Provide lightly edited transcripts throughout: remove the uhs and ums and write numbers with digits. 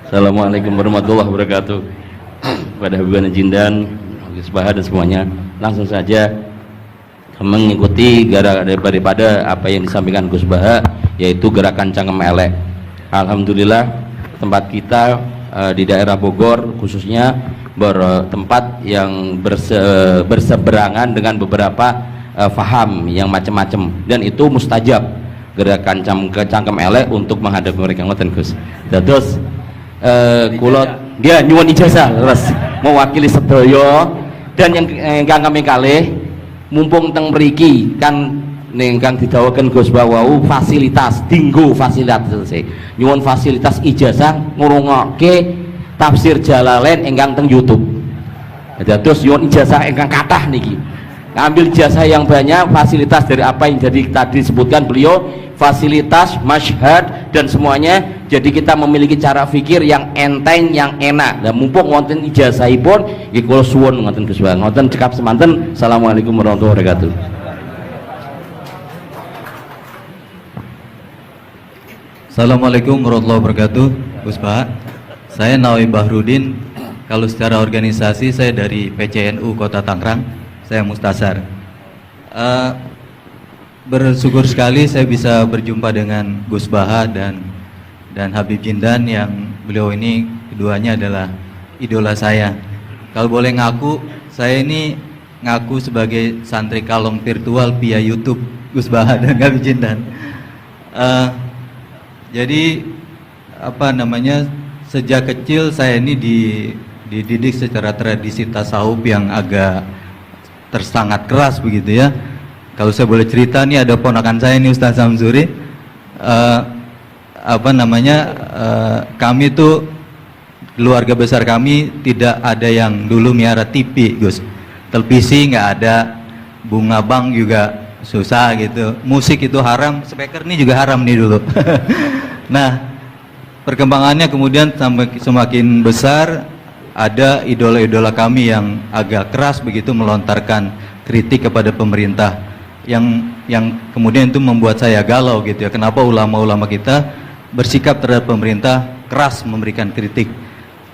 Assalamualaikum warahmatullahi wabarakatuh. Pada Habibana Jindan, Gus Baha dan semuanya, langsung saja mengikuti daripada apa yang disampaikan Gus Baha, yaitu gerakan Cangkem Elek. Alhamdulillah tempat kita di daerah Bogor khususnya bertempat yang berseberangan dengan beberapa faham yang macam-macam, dan itu mustajab gerakan Cangkem Elek untuk menghadapi mereka ngoten Gus. Terus kulot dia nyuwun ijazah terus mewakili sedaya, dan yang kami kalih mumpung teng mriki kan ingkang didhawuhaken Gus Bawau fasilitas dinggo fasilitas nyuwun fasilitas ijazah ngrungokke tafsir Jalalain ingkang teng YouTube. Terus nyuwun ijazah ingkang kathah niki, ngambil ijazah yang banyak, fasilitas dari apa yang jadi tadi disebutkan beliau, fasilitas, masyhad dan semuanya. Jadi kita memiliki cara fikir yang enteng, yang enak. Dan mumpung wonten ijazahipun nggih kula suwun ngoten Gus Bang. Ngoten cekap semanten. Assalamualaikum warahmatullahi wabarakatuh. Assalamualaikum warahmatullahi wabarakatuh. Gus Pak, saya Nawawi Bahrudin. Kalau secara organisasi saya dari PCNU Kota Tangerang. Saya Mustasar. Bersyukur sekali saya bisa berjumpa dengan Gus Baha dan Habib Jindan, yang beliau ini keduanya adalah idola saya. Kalau boleh ngaku, saya ini ngaku sebagai santri kalong virtual via YouTube Gus Baha dan Habib Jindan. Jadi apa namanya, sejak kecil saya ini dididik secara tradisi tasawuf yang agak tersangat keras begitu ya. Kalau saya boleh cerita nih, ada ponakan saya nih Ustaz Samsuri, kami tuh keluarga besar kami tidak ada yang dulu miara TV Gus, televisi nggak ada, bunga bank juga susah gitu, musik itu haram, speaker ini juga haram nih dulu. Nah perkembangannya kemudian sampai semakin besar, ada idola-idola kami yang agak keras begitu melontarkan kritik kepada pemerintah, yang kemudian itu membuat saya galau gitu ya, kenapa ulama-ulama kita bersikap terhadap pemerintah keras memberikan kritik.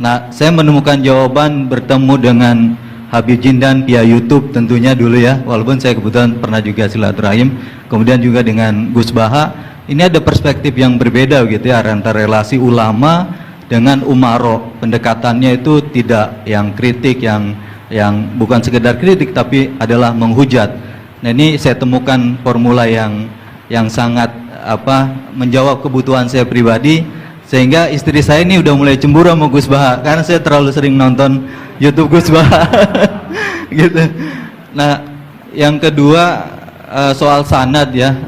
Nah saya menemukan jawaban bertemu dengan Habib Jindan via YouTube tentunya dulu ya, walaupun saya kebetulan pernah juga silaturahim, kemudian juga dengan Gus Baha. Ini ada perspektif yang berbeda gitu ya, antara relasi ulama dengan umaro. Pendekatannya itu tidak yang kritik, yang bukan sekedar kritik tapi adalah menghujat. Nah ini saya temukan formula yang sangat menjawab kebutuhan saya pribadi, sehingga istri saya ini udah mulai cemburu sama Gus Baha karena saya terlalu sering nonton YouTube Gus Baha. Gitu. Nah yang kedua soal sanad ya,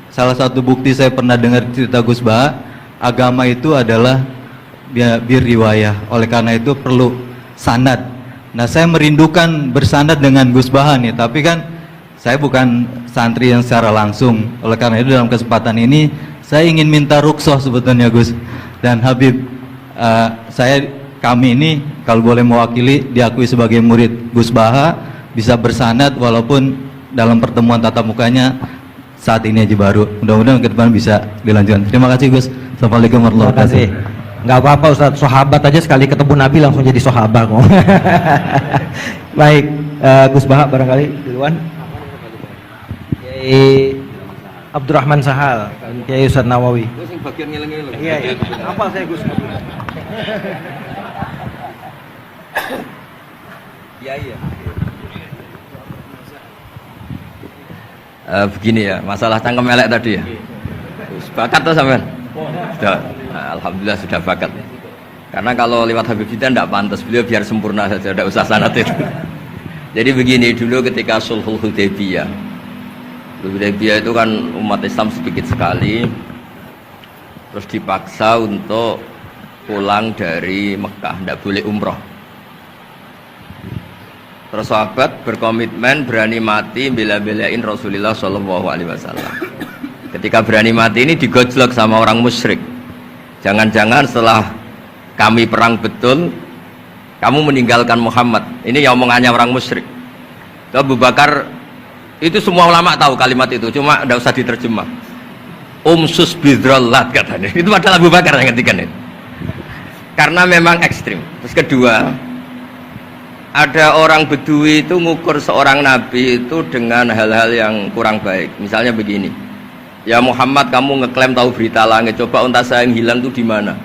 salah satu bukti saya pernah dengar cerita Gus Baha, agama itu adalah bir riwayah, oleh karena itu perlu sanad. Nah saya merindukan bersanad dengan Gus Baha nih, tapi kan saya bukan santri yang secara langsung, oleh karena itu dalam kesempatan ini saya ingin minta rukhsah sebetulnya Gus dan Habib, kami ini kalau boleh mewakili diakui sebagai murid Gus Baha, bisa bersanad walaupun dalam pertemuan tatap mukanya saat ini aja baru. Mudah-mudahan ke depan bisa dilanjutkan. Terima kasih Gus. Assalamualaikum warahmatullahi wabarakatuh. Nggak apa-apa Ustaz, sahabat aja sekali ketemu Nabi langsung jadi sahabat kok. Baik, Gus Baha barangkali duluan. Kiai Abdurrahman Sahal, Kiai Ustaz Nawawi. Gus yang bagian ngeleng-ngeleng. Iya. Hafal saya Gus. Iya. Begini ya, masalah Cangkem Elek tadi ya. Bakat tuh sampean? Sudah, alhamdulillah sudah bakat. Karena kalau lewat Habib Jindan tidak pantas, beliau biar sempurna saja, tidak usah sanad itu. Jadi begini, dulu ketika Sulhul Hudaybiyah itu kan umat Islam sedikit sekali, terus dipaksa untuk pulang dari Mekah, tidak boleh umroh. Terus sahabat berkomitmen berani mati bela-belain Rasulullah SAW. Ketika berani mati ini digojlok sama orang musyrik. Jangan-jangan setelah kami perang betul, kamu meninggalkan Muhammad. Ini yang omongannya orang musyrik. Abu Bakar, itu semua ulama tahu kalimat itu, cuma tidak usah diterjemah. Umsus bidrollat katanya. Itu padahal Abu Bakar yang ngetikan itu. karena memang ekstrim. Terus kedua, ada orang Bedui itu ngukur seorang nabi itu dengan hal-hal yang kurang baik. Misalnya begini, ya Muhammad, kamu ngeklaim tahu berita langit, coba unta saya yang hilang itu di mana?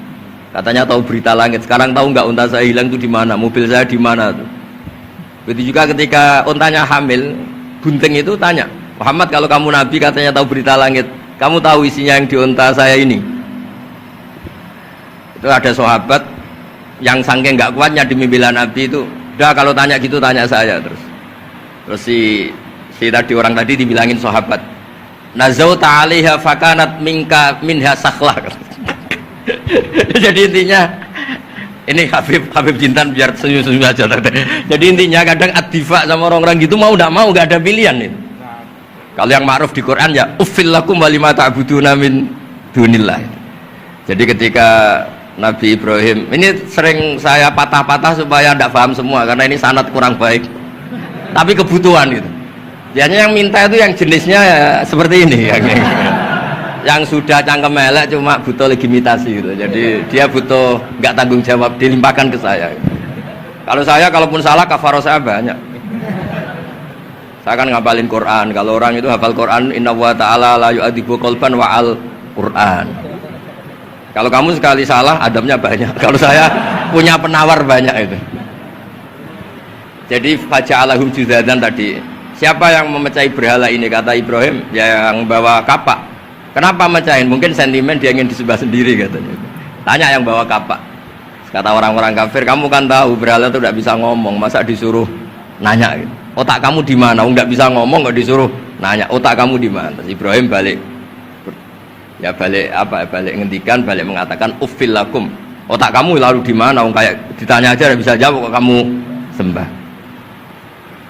Katanya tahu berita langit, sekarang tahu nggak unta saya hilang itu di mana? Mobil saya di mana tuh? Begitu juga ketika untanya hamil, bunting itu tanya, Muhammad, kalau kamu nabi katanya tahu berita langit, kamu tahu isinya yang di unta saya ini? Itu ada sahabat yang saking nggak kuatnya demi bela nabi itu, udah kalau tanya gitu tanya saya terus. Terus si tadi orang tadi dibilangin sahabat, nazauta 'alaiha fakanat minha sakhlah. Jadi intinya ini Habib Jintan biar senyum-senyum aja. Jadi intinya kadang ad-difa sama orang-orang gitu mau tidak mau nggak ada pilihan itu. Kalau yang ma'ruf di Quran ya uffil lakum wa lima ta'buduna min dunillah. Jadi ketika Nabi Ibrahim ini sering saya patah-patah supaya tidak paham semua karena ini sanad kurang baik. Tapi kebutuhan gitu. Biasanya yang minta itu yang jenisnya ya, seperti ini yang sudah cangkem elek cuma butuh legitimasi gitu. Jadi dia butuh nggak tanggung jawab, dilimpahkan ke saya. Kalau saya kalaupun salah kafaro saya banyak. Saya kan ngapalin Quran. Kalau orang itu hafal Quran, inna wa ta'ala la yu'adzibu qalban wa al Quran. Kalau kamu sekali salah adabnya banyak. Kalau saya punya penawar banyak itu. Jadi faja'alahum judadan tadi. Siapa yang memecahi berhala ini? Kata Ibrahim, ya yang bawa kapak. Kenapa mecahin? Mungkin sentimen dia ingin disembah sendiri katanya. Tanya yang bawa kapak. Kata orang-orang kafir, kamu kan tahu berhala itu tidak bisa ngomong, masa disuruh nanya gitu. Otak kamu di mana? Nggak bisa ngomong, nggak disuruh nanya. Otak kamu di mana? Terus Ibrahim balik ngendikan, balik mengatakan uffil lakum. Otak kamu lalu di mana? Kayak ditanya aja tidak bisa jawab kok kamu sembah.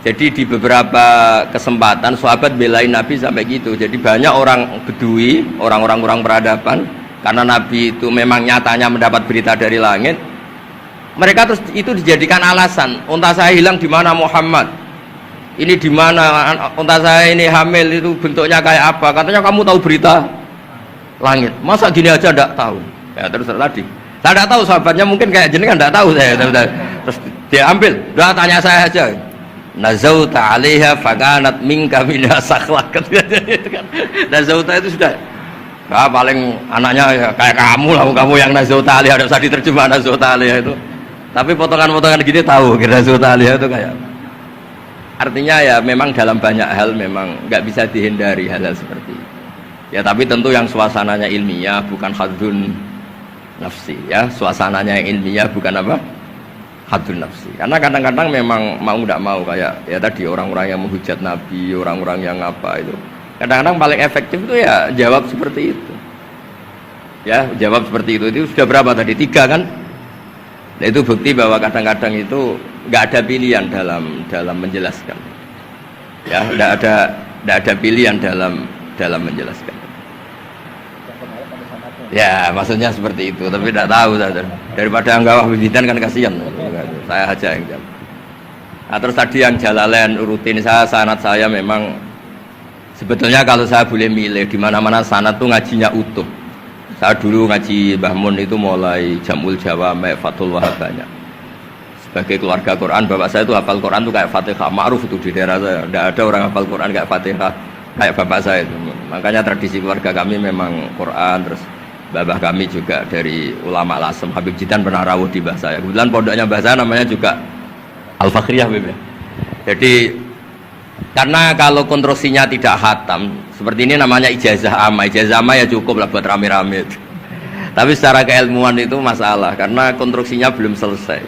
Jadi di beberapa kesempatan sahabat belain Nabi sampai gitu. Jadi banyak orang Bedui, orang-orang peradaban, karena Nabi itu memang nyatanya mendapat berita dari langit. Mereka terus itu dijadikan alasan. Unta saya hilang di mana Muhammad? Ini di mana? Unta saya ini hamil itu bentuknya kayak apa? Katanya kamu tahu berita langit. Masa gini aja enggak tahu? Ya terus tadi. Saya enggak tahu sahabatnya mungkin kayak jenengan enggak tahu saya. Terus dia ambil, udah tanya saya aja. Nazauta 'alaiha fakanat minka minha sakhlah. Nazauta itu sudah paling anaknya ya, kayak kamu lah, kamu yang nazauta 'alaiha, ada usah diterjemah nazauta 'alaiha itu. Tapi potongan-potongan gini tahu kira nazauta 'alaiha itu kayak. Artinya ya memang dalam banyak hal memang nggak bisa dihindari hal-hal seperti itu. Ya tapi tentu yang suasananya ilmiah bukan hadun nafsi ya, suasananya yang ilmiah bukan apa? Hadun nafsi. Karena kadang-kadang memang mau tidak mau kayak ya tadi orang-orang yang menghujat Nabi, orang-orang yang apa itu. Kadang-kadang paling efektif itu ya jawab seperti itu. Ya, jawab seperti itu. Itu sudah berapa tadi? 3 kan? Nah, itu bukti bahwa kadang-kadang itu nggak ada pilihan dalam menjelaskan. Ya, nggak ada pilihan dalam menjelaskan. Ya, maksudnya seperti itu, tapi tidak tahu saja. Daripada anggap bidan kan kasihan. Saya aja yang jawab. Nah, terus tadi yang Jalalain rutin sanad saya memang sebetulnya kalau saya boleh milih di mana-mana sanad tuh ngajinya utuh. Saya dulu ngaji Mbah Mun itu mulai Jamul Jawami, Fathul Wahab banyak. Sebagai keluarga Quran, bapak saya itu hafal Quran tuh kayak Fatihah, ma'ruf itu di daerah saya. Tidak ada orang hafal Quran kayak Fatihah kayak bapak saya itu. Makanya tradisi keluarga kami memang Quran. Terus babah kami juga dari ulama Lasem, Habib Jidan pernah rawuh di mbah saya. Kebetulan pondoknya mbah saya namanya juga Al-Fakhriyah. Jadi karena kalau konstruksinya tidak khatam seperti ini namanya ijazah amma. Ijazah amma ya cukup lah buat rame-rame. Tapi secara keilmuan itu masalah karena konstruksinya belum selesai.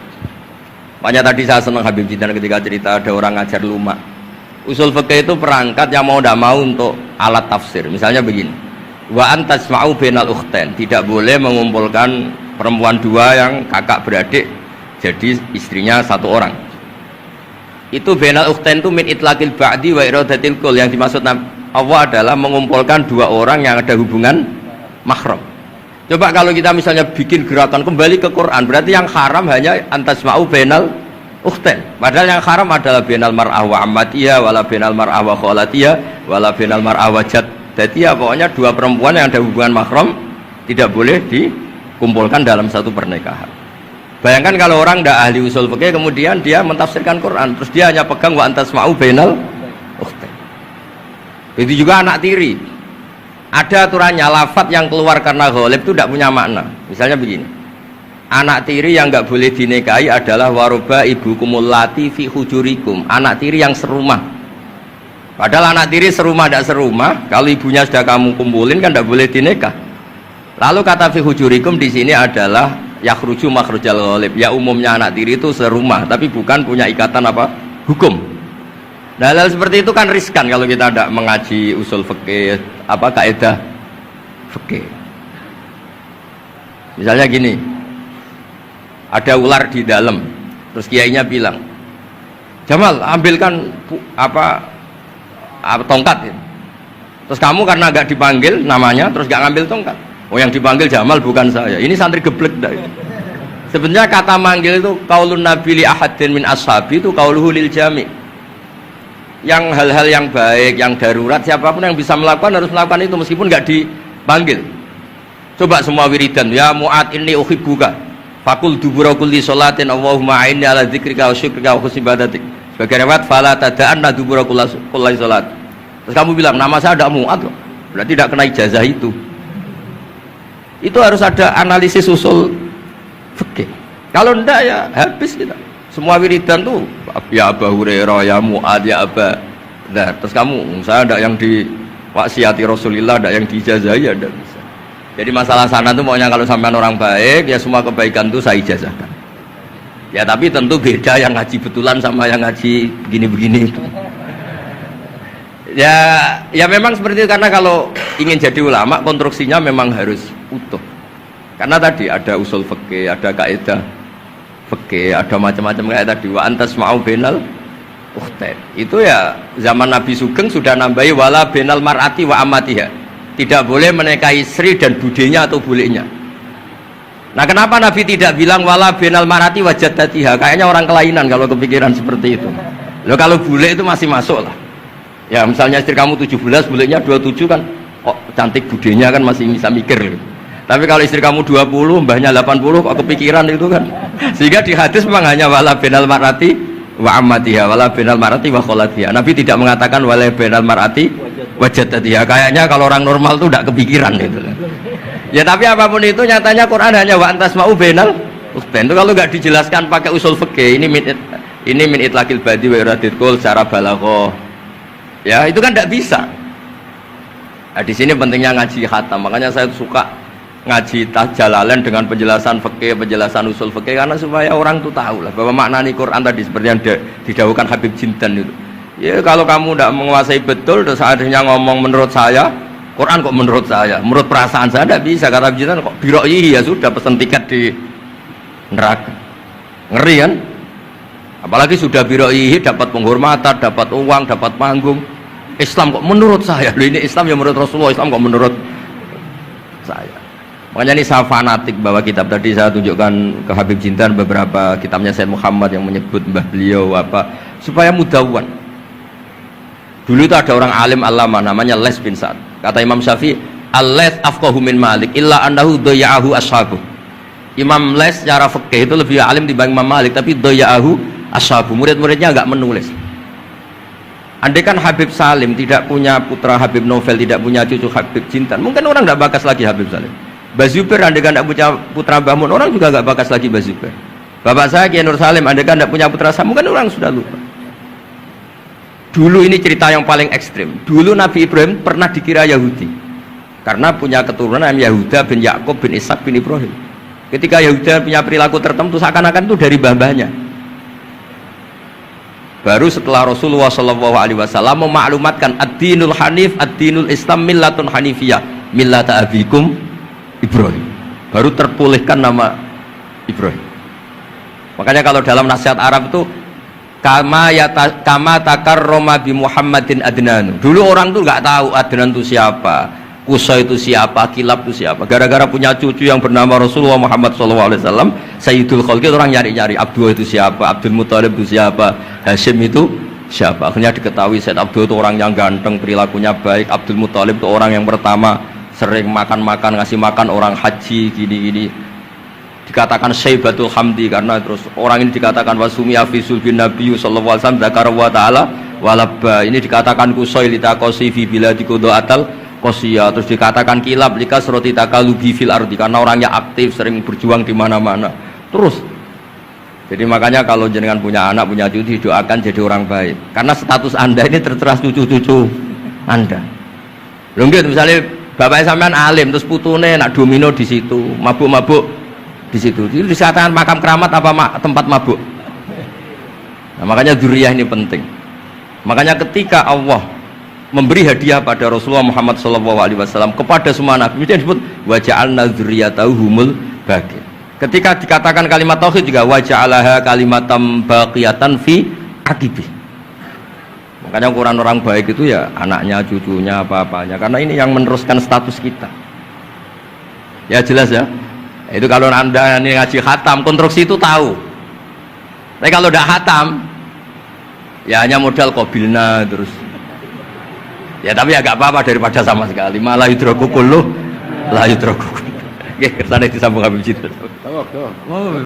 Makanya tadi saya senang Habib Jidan ketika cerita ada orang ngajar lumak. Usul fikih itu perangkat yang mau tidak mau untuk alat tafsir. Misalnya begini, wa antasma'u bainal ukhtain, tidak boleh mengumpulkan perempuan 2 yang kakak beradik jadi istrinya 1 orang. Itu bainal ukhtain itu min itlaqil ba'di wa iradatil kul, yang dimaksud Allah adalah mengumpulkan 2 orang yang ada hubungan mahram. Coba kalau kita misalnya bikin gerakan kembali ke Quran, berarti yang haram hanya antasma'u bainal ukhtain. Padahal yang haram adalah bainal mar'ah wa ammatiyah wala bainal mar'ah wa khalatiyah wala bainal mar'ah wa jad. Jadi ya pokoknya 2 perempuan yang ada hubungan mahram tidak boleh dikumpulkan dalam satu pernikahan. Bayangkan kalau orang tidak ahli usul fikih kemudian dia mentafsirkan Quran, terus dia hanya pegang wa antasma'u bainal ukhtain. Itu juga anak tiri. Ada aturannya, lafadz yang keluar karena ghalib itu tidak punya makna. Misalnya begini, anak tiri yang nggak boleh dinikahi adalah waroba ibu kumulati fi hujurikum, anak tiri yang serumah. Padahal anak tiri serumah tidak serumah, kalau ibunya sudah kamu kumpulin kan tidak boleh dinikah. Lalu kata fi hujurikum di sini adalah yakhruju makhrujal ghalib. Ya umumnya anak tiri itu serumah, tapi bukan punya ikatan apa? Hukum. Nah, hal seperti itu kan riskan kalau kita tidak mengaji usul fikih, apa kaidah fikih. Misalnya gini, ada ular di dalam, terus kiainya bilang, Jamal ambilkan tongkat. Terus kamu karena agak dipanggil namanya, terus gak ngambil tongkat. Oh yang dipanggil Jamal bukan saya. Ini santri geblek dah. Sebenarnya kata manggil itu qaulun nabi li ahadin min ashabi itu qauluhu lil jami'. Yang hal-hal yang baik, yang darurat, siapapun yang bisa melakukan harus melakukan itu meskipun nggak dipanggil. Coba semua wiridan, ya Mu'ad inni uhibbuka faqul dubura kulli sholatin Allahumma a'inni ala dzikrika wa syukrika wa husni ibadatik. Sebagai riwayat fala tada'anna dubura kulli sholat. Terus kamu bilang nama saya ada Mu'ad loh, berarti tidak kena ijazah itu. Itu harus ada analisis usul fikih. Kalau enggak ya habis kita. Semua wiridan tuh ya Abu Hurairah, ya Mu'ad, ya Aba. Nah, terus kamu, saya ada yang diwaksiati Rasulullah, ada yang diijazahi, ada bisa. Jadi masalah sana tuh maunya kalau sampean orang baik, ya semua kebaikan tuh saya ijazahkan. Ya tapi tentu beda yang ngaji betulan sama yang ngaji begini-begini itu. Ya memang seperti itu, karena kalau ingin jadi ulama konstruksinya memang harus utuh. Karena tadi ada usul fikih, ada kaidah fikih, ada macam-macam kayak tadi wa antasma'u bainal ukhtain. Itu ya zaman Nabi Sugeng sudah nambahi wala bainal mar'ati wa amatiha. Tidak boleh menikahi istri dan budenya atau bulenya. Nah, kenapa Nabi tidak bilang wala bainal mar'ati wa jaddatiha? Kayaknya orang kelainan kalau kepikiran seperti itu. Loh, kalau bule itu masih masuk lah. Ya misalnya istri kamu 17, bulenya 27 kan kok cantik budenya kan masih bisa mikir. Tapi kalau istri kamu 20, mbahnya 80 kok kepikiran itu kan. Sehingga di hadis memang hanya wala bainal mar'ati wa ammatiha, wala bainal mar'ati wa kholatiha. Nabi tidak mengatakan wala bainal mar'ati wa jaddatiha. Kayaknya kalau orang normal tuh tidak kepikiran itu. Ya tapi apapun itu nyatanya Quran hanya wa antasma'u bainal ukhtain. Itu kalau nggak dijelaskan pakai usul fikih, ini min itlaqil badi wa iradil qul secara balaghah. Ya, itu kan tidak bisa. Nah, di sini pentingnya ngaji khatam. Makanya saya suka ngaji Jalalain dengan penjelasan fikih, penjelasan usul fikih, karena supaya orang tuh tahu lah bahwa maknani Quran tadi seperti yang didahulukan Habib Jindan itu. Ya kalau kamu tidak menguasai betul, terus akhirnya ngomong menurut saya, Quran kok menurut saya, menurut perasaan saya tidak bisa. Kata Habib Jindan kok biro'i ya sudah pesen tiket di neraka. Ngeri kan? Apalagi sudah biro'i dapat penghormatan, dapat uang, dapat panggung. Islam kok menurut saya, loh ini Islam ya menurut Rasulullah, Islam kok menurut saya. Makanya ini saya fanatik bahwa kitab tadi saya tunjukkan ke Habib Jindan beberapa kitabnya Said Muhammad yang menyebut mbah beliau apa supaya mudawwan. Dulu itu ada orang alim alama namanya Les bin Sa'ad. Kata Imam Syafi'i, "Al-Les afqahu min Malik illa annahu dayya'ahu ashabuh." Imam Les secara fikih itu lebih alim dibanding Imam Malik, tapi dayya'ahu ashabuh. Murid-muridnya enggak menulis. Andai kan Habib Salim tidak punya putra Habib Novel, tidak punya cucu Habib Jindan, mungkin orang tidak bakas lagi Habib Salim. Mbah Zubair andai kan tidak punya putra Mbah Mun, orang juga tidak bakas lagi Mbah Zubair. Bapak saya Kiai Nur Salim andai kan tidak punya putra saya, mungkin orang sudah lupa. Dulu ini cerita yang paling ekstrim. Dulu Nabi Ibrahim pernah dikira Yahudi karena punya keturunan Yahuda bin Yakub bin Ishak bin Ibrahim. Ketika Yahuda punya perilaku tertentu seakan-akan itu dari mbah-mbahnya. Baru setelah Rasulullah SAW memaklumatkan ad-dinul hanif, ad-dinul Islam millatun hanifiyah, millata abikum Ibrahim. Baru terpulihkan nama Ibrahim. Makanya kalau dalam nasihat Arab itu kama takarrama bi Muhammadin adnan. Dulu orang tuh nggak tahu Adnan itu siapa, Qusay itu siapa, Kilab itu siapa. Gara-gara punya cucu yang bernama Rasulullah Muhammad SAW, Sayyidul Khalqi, orang nyari-nyari Abdul itu siapa, Abdul Muthalib itu siapa, Hashim itu siapa. Akhirnya diketahui Sayyid Abdul itu orang yang ganteng, perilakunya baik. Abdul Muthalib itu orang yang pertama sering makan-makan, ngasih makan orang haji, gini-gini. dikatakan Syaibatul Hamdi karena terus orang ini dikatakan wasumi afisul bin Nabi sallallahu alaihi wasallam dzakara wa ta'ala walabba, ini dikatakan kusoi litakosi fi biladi atal kosia, terus dikatakan kilab lika seroti takalubi fil ardi karena orangnya aktif sering berjuang di mana-mana terus. Jadi makanya kalau jenengan punya anak punya cucu didoakan jadi orang baik karena status anda ini tertera cucu-cucu anda. Lho nggih misalnya bapaknya sampean alim terus putune nak domino di situ mabuk-mabuk di situ itu disatakan makam keramat apa tempat mabuk. Nah, makanya dzurriyyah ini penting. Makanya ketika Allah memberi hadiah pada Rasulullah Muhammad SAW kepada semua nabi dia disebut wa ja'alna dzurriyyatahu humul baqin. Ketika dikatakan kalimat tauhid juga wa ja'alaha kalimatam baqiyatan fi aqibi. Makanya ukuran orang baik itu ya anaknya, cucunya, apa-apanya karena ini yang meneruskan status kita. Ya jelas ya. Itu kalau anda ini ngaji khatam konstruksi itu tahu. Tapi kalau tidak khatam ya hanya modal qabilna terus. Ya tapi ya gak apa-apa daripada sama sekali. Malah yudroku kulluh la yudroku. Nggih kersane disambung Habib Citra.